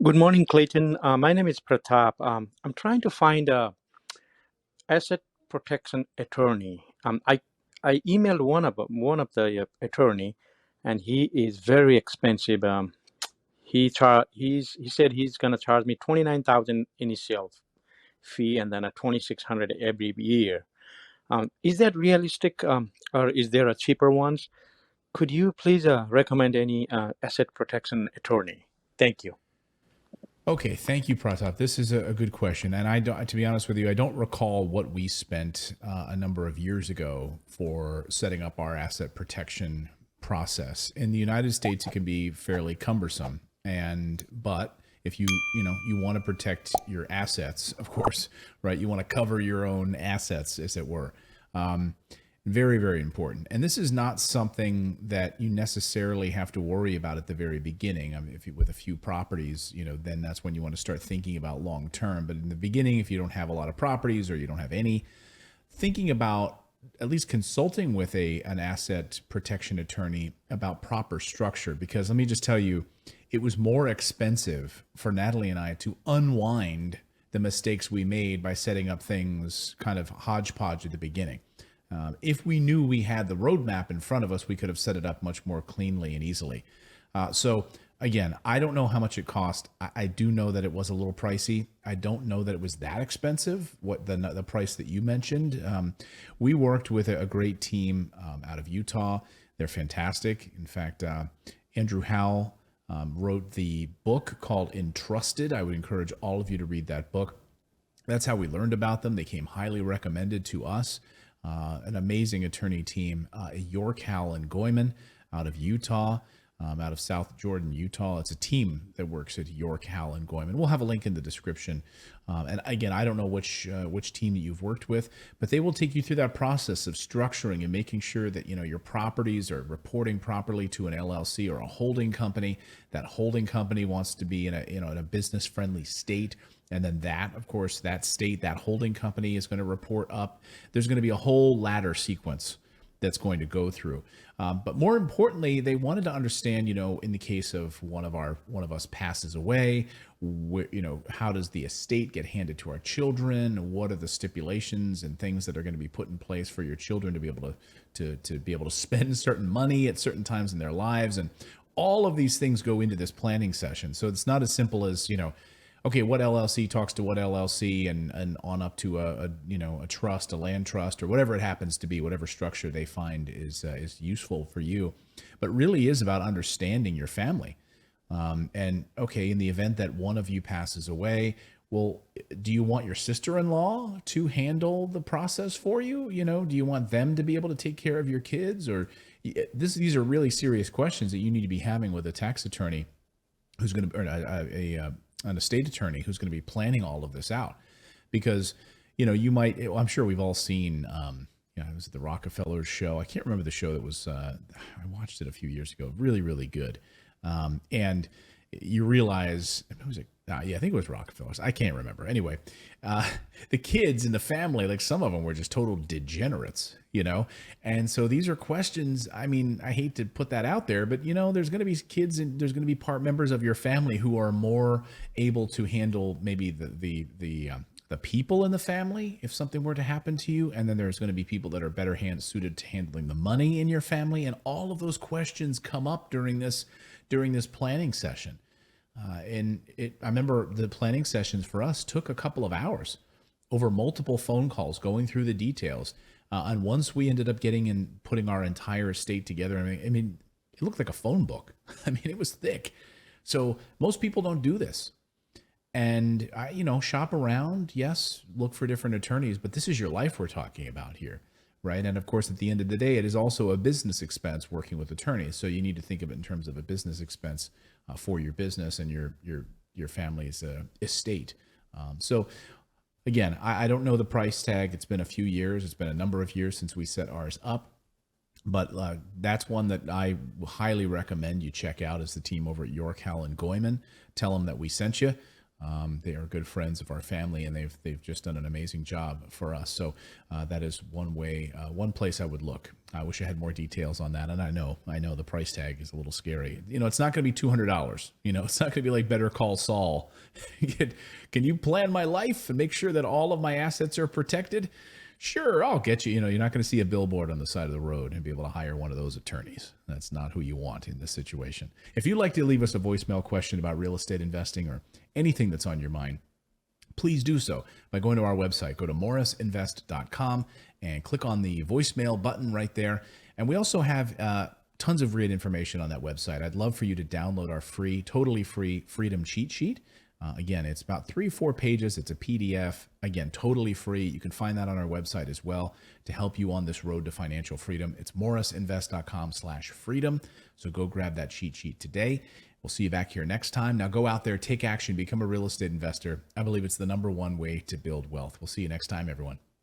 Good morning, Clayton. My name is Pratap. I'm trying to find a asset protection attorney. I emailed one of the attorney, and he is very expensive. He said he's gonna charge me 29,000 initial fee and then a 2,600 every year. Is that realistic, or is there a cheaper ones? Could you please recommend any asset protection attorney? Thank you. Okay, thank you, Pratap. This is a good question, and I don't, to be honest with you, I don't recall what we spent a number of years ago for setting up our asset protection process. In the United States, it can be fairly cumbersome, and but if you want to protect your assets, of course, right? You want to cover your own assets, as it were. Um, Very, very important. And this is not something that you necessarily have to worry about at the very beginning. I mean, if you with a few properties, then that's when you want to start thinking about long term. But in the beginning, if you don't have a lot of properties or you don't have any, thinking about at least consulting with an asset protection attorney about proper structure. Because let me just tell you, it was more expensive for Natalie and I to unwind the mistakes we made by setting up things kind of hodgepodge at the beginning. If we knew we had the roadmap in front of us, we could have set it up much more cleanly and easily. So again, I don't know how much it cost. I do know that it was a little pricey. I don't know that it was that expensive. What the price that you mentioned? We worked with a great team out of Utah. They're fantastic. In fact, Andrew Howell wrote the book called Entrusted. I would encourage all of you to read that book. That's how we learned about them. They came highly recommended to us. An amazing attorney team, York, Howell, and Goyman out of Utah, out of South Jordan, Utah. It's a team that works at York, Howell, and Goyman. We'll have a link in the description. And again, I don't know which team that you've worked with, but they will take you through that process of structuring and making sure that your properties are reporting properly to an LLC or a holding company. That holding company wants to be in a business friendly state. And then that, of course, that state, that holding company is going to report up. There's going to be a whole ladder sequence that's going to go through. But more importantly, they wanted to understand, in the case of one of us passes away, how does the estate get handed to our children? What are the stipulations and things that are going to be put in place for your children to be able to be able to spend certain money at certain times in their lives? And all of these things go into this planning session. So it's not as simple as, okay, what LLC talks to what LLC and on up to a trust, a land trust, or whatever it happens to be, whatever structure they find is useful for you, but really is about understanding your family. And okay, in the event that one of you passes away, well, do you want your sister-in-law to handle the process for you? Do you want them to be able to take care of your kids? Or these are really serious questions that you need to be having with a tax attorney who's going to, or an estate attorney who's going to be planning all of this out. Because you might, I'm sure we've all seen it was the Rockefeller show. I can't remember the show that was I watched it a few years ago. Really, really good. And you realize, it was I think it was Rockefeller's, I can't remember. Anyway, the kids in the family, like some of them were just total degenerates, and so these are questions. I mean, I hate to put that out there, but there's going to be kids and there's going to be part members of your family who are more able to handle maybe the people in the family if something were to happen to you, and then there's going to be people that are better suited to handling the money in your family, and all of those questions come up during this planning session. I remember the planning sessions for us took a couple of hours over multiple phone calls going through the details. And once we ended up getting and putting our entire estate together, I mean, it looked like a phone book. I mean, it was thick. So most people don't do this. And shop around. Yes, look for different attorneys, but this is your life we're talking about here, right? And of course, at the end of the day, it is also a business expense working with attorneys. So you need to think of it in terms of a business expense for your business and your family's estate. So again, I don't know the price tag. It's been a few years. It's been a number of years since we set ours up. But that's one that I highly recommend you check out, is the team over at York, Howell, and Goyman. Tell them that we sent you. They are good friends of our family, and they've just done an amazing job for us. So that is one way, one place I would look. I wish I had more details on that. And I know the price tag is a little scary. It's not going to be $200. It's not going to be like Better Call Saul. Can you plan my life and make sure that all of my assets are protected? Sure, I'll get you. You're not going to see a billboard on the side of the road and be able to hire one of those attorneys. That's not who you want in this situation. If you'd like to leave us a voicemail question about real estate investing or anything that's on your mind, please do so by going to our website. Go to morrisinvest.com and click on the voicemail button right there. And we also have tons of great information on that website. I'd love for you to download our totally free Freedom Cheat Sheet. Again, it's about 3-4 pages. It's a PDF. Again, totally free. You can find that on our website as well to help you on this road to financial freedom. It's morrisinvest.com/freedom. So go grab that cheat sheet today. We'll see you back here next time. Now go out there, take action, become a real estate investor. I believe it's the #1 way to build wealth. We'll see you next time, everyone.